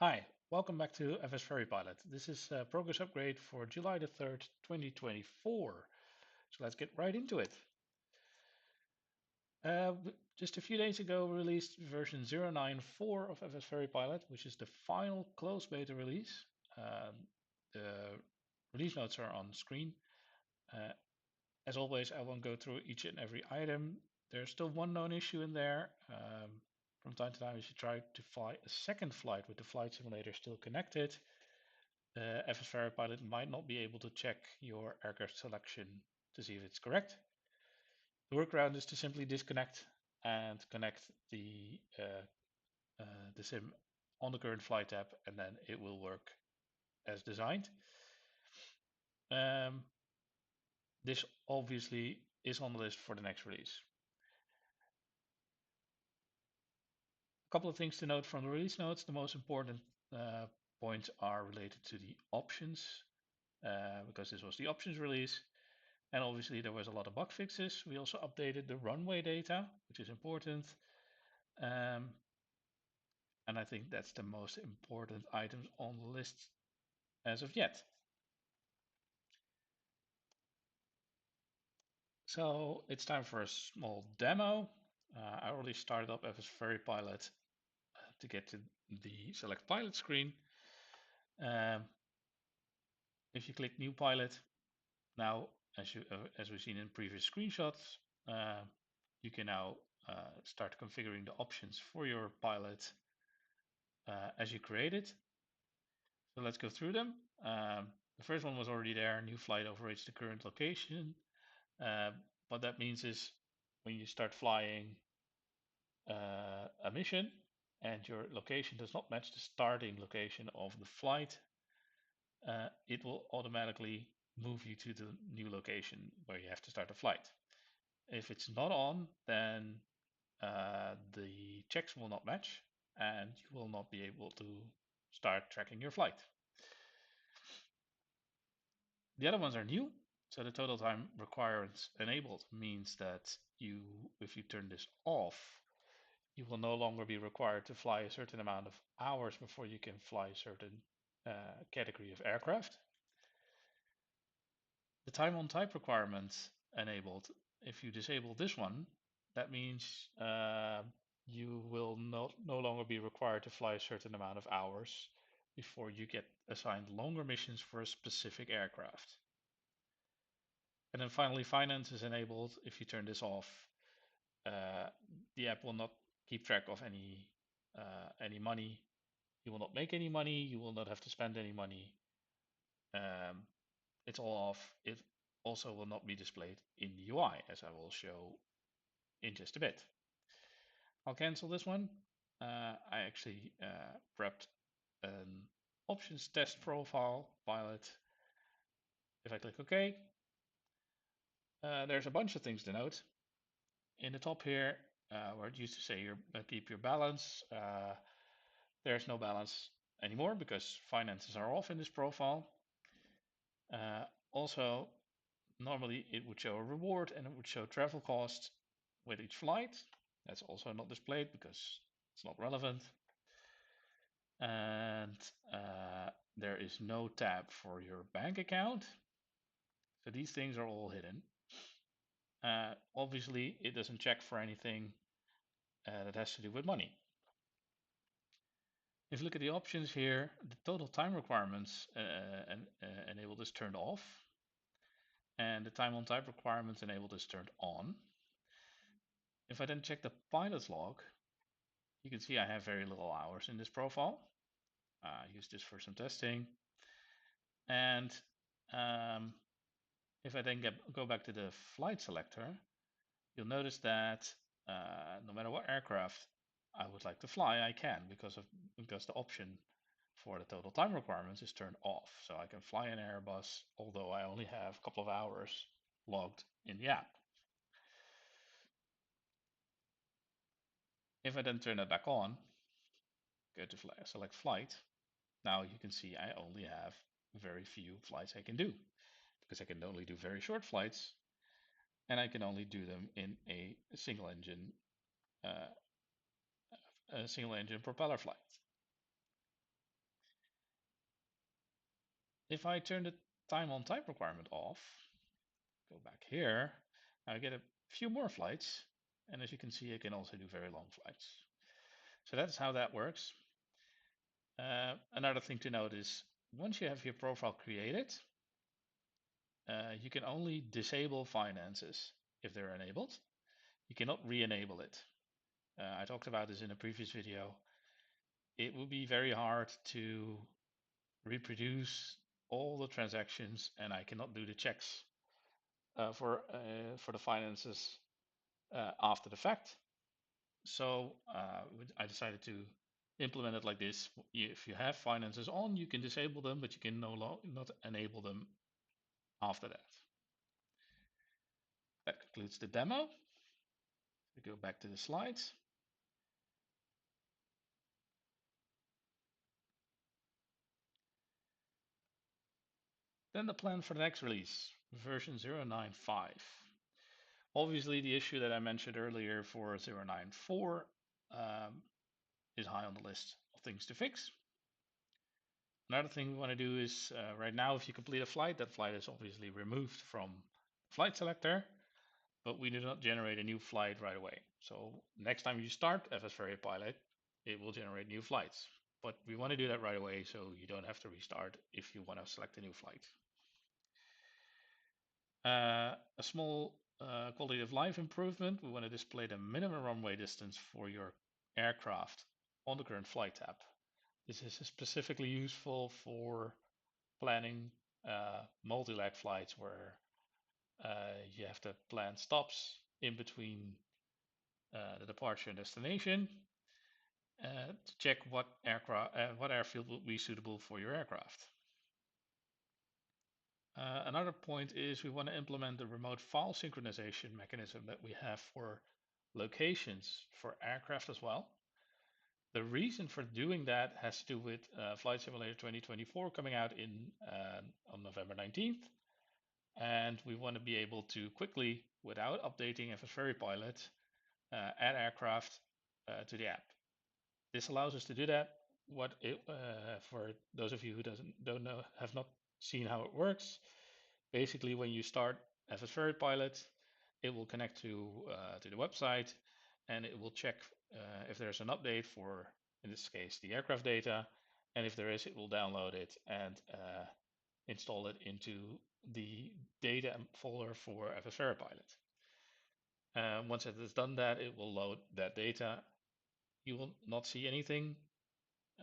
Hi, welcome back to FSFerryPilot. This is a progress upgrade for July the 3rd, 2024. So let's get right into it. Just a few days ago, we released version 0.9.4 of FSFerryPilot, which is the final closed beta release. The release notes are on screen. Uh, as always, I won't go through each and every item. There's still one known issue in there. From time to time, you should try to fly a second flight with the flight simulator still connected. FSFerryPilot might not be able to check your aircraft selection to see if it's correct. The workaround is to simply disconnect and connect the sim on the current flight tab, and then it will work as designed. This obviously is on the list for the next release. A couple of things to note from the release notes. The most important points are related to the options, because this was the options release. And obviously there was a lot of bug fixes. We also updated the runway data, which is important. And I think that's the most important items on the list as of yet. So it's time for a small demo. I already started up FSFerryPilot to get to the select pilot screen. If you click new pilot, now as we've seen in previous screenshots, you can now start configuring the options for your pilot as you create it. So let's go through them. The first one was already there. New flight overrates the current location. What that means is when you start flying a mission and your location does not match the starting location of the flight, it will automatically move you to the new location where you have to start the flight. If it's not on, then the checks will not match and you will not be able to start tracking your flight. The other ones are new. So the total time requirements enabled means that if you turn this off, you will no longer be required to fly a certain amount of hours before you can fly a certain category of aircraft. The time on type requirements enabled, if you disable this one, that means you will no longer be required to fly a certain amount of hours before you get assigned longer missions for a specific aircraft. And then finally, finance is enabled. If you turn this off, the app will not keep track of any money. You will not make any money. You will not have to spend any money. It's all off. It also will not be displayed in the UI, as I will show in just a bit. I'll cancel this one. I actually prepped an options test profile pilot. If I click OK, there's a bunch of things to note. In the top here, where it used to say keep your balance, there's no balance anymore because finances are off in this profile. Also, normally it would show a reward and it would show travel costs with each flight. That's also not displayed because it's not relevant. And there is no tab for your bank account. So these things are all hidden. Obviously, it doesn't check for anything that has to do with money. If you look at the options here, the total time requirements enabled is turned off, and the time on type requirements enabled is turned on. If I then check the pilot's log, you can see I have very little hours in this profile. I use this for some testing. And if I then go back to the flight selector, you'll notice that no matter what aircraft I would like to fly, I can because the option for the total time requirements is turned off. So I can fly an Airbus, although I only have a couple of hours logged in the app. If I then turn it back on, go to select flight, now you can see I only have very few flights I can do because I can only do very short flights and I can only do them in a single engine propeller flight. If I turn the time on type requirement off, go back here, I get a few more flights. And as you can see, I can also do very long flights. So that's how that works. Another thing to note is once you have your profile created, you can only disable finances if they're enabled. You cannot re-enable it. I talked about this in a previous video. It would be very hard to reproduce all the transactions, and I cannot do the checks for the finances after the fact. So I decided to implement it like this. If you have finances on, you can disable them, but you can not enable them after that. That concludes the demo. We go back to the slides. Then the plan for the next release, version 0.9.5. Obviously, the issue that I mentioned earlier for 0.9.4 is high on the list of things to fix. Another thing we want to do is right now, if you complete a flight, that flight is obviously removed from flight selector, but we do not generate a new flight right away. So next time you start FSFerryPilot, it will generate new flights. But we want to do that right away so you don't have to restart if you want to select a new flight. A small quality of life improvement. We want to display the minimum runway distance for your aircraft on the current flight tab. This is specifically useful for planning multi-leg flights where you have to plan stops in between the departure and destination to check what airfield will be suitable for your aircraft. Another point is we want to implement the remote file synchronization mechanism that we have for locations for aircraft as well. The reason for doing that has to do with Flight Simulator 2024 coming out on November 19th. And we want to be able to quickly, without updating FSFerryPilot, add aircraft to the app. This allows us to do that. For those of you who don't know, have not seen how it works, basically when you start FSFerryPilot, it will connect to the website, and it will check if there's an update for, in this case, the aircraft data, and if there is, it will download it and install it into the data folder for FSFerryPilot. Once it has done that, it will load that data. You will not see anything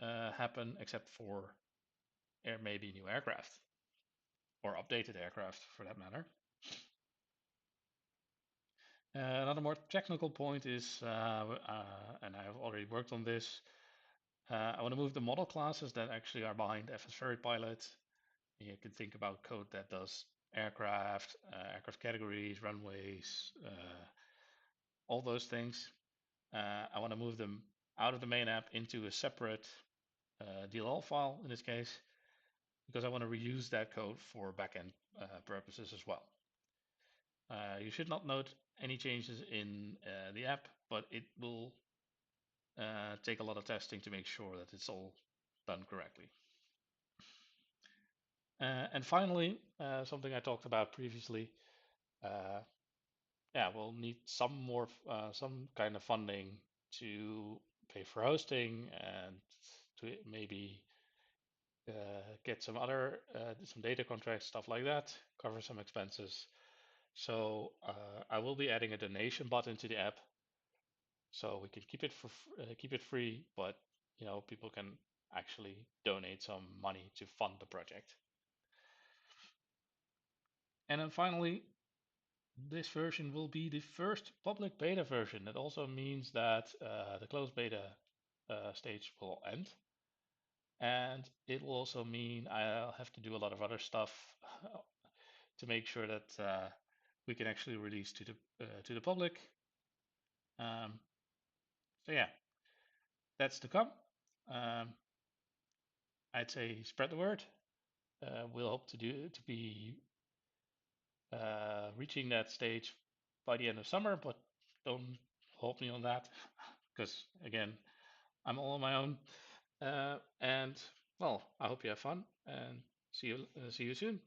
happen except for maybe new aircraft or updated aircraft for that matter. Another more technical point is, and I've already worked on this, I want to move the model classes that actually are behind FSFerryPilot. You can think about code that does aircraft, aircraft categories, runways, all those things. I want to move them out of the main app into a separate DLL file in this case, because I want to reuse that code for backend purposes as well. You should not note any changes in the app, but it will take a lot of testing to make sure that it's all done correctly. And finally, something I talked about previously, we'll need some kind of funding to pay for hosting and to maybe get some data contracts, stuff like that, cover some expenses. So I will be adding a donation button to the app, so we can keep it free, but people can actually donate some money to fund the project. And then finally, this version will be the first public beta version. That also means that the closed beta stage will end. And it will also mean I'll have to do a lot of other stuff to make sure that we can actually release to the public. So yeah, that's to come. I'd say spread the word. We'll hope to be reaching that stage by the end of summer, but don't hold me on that because again, I'm all on my own. And well, I hope you have fun, and See you soon.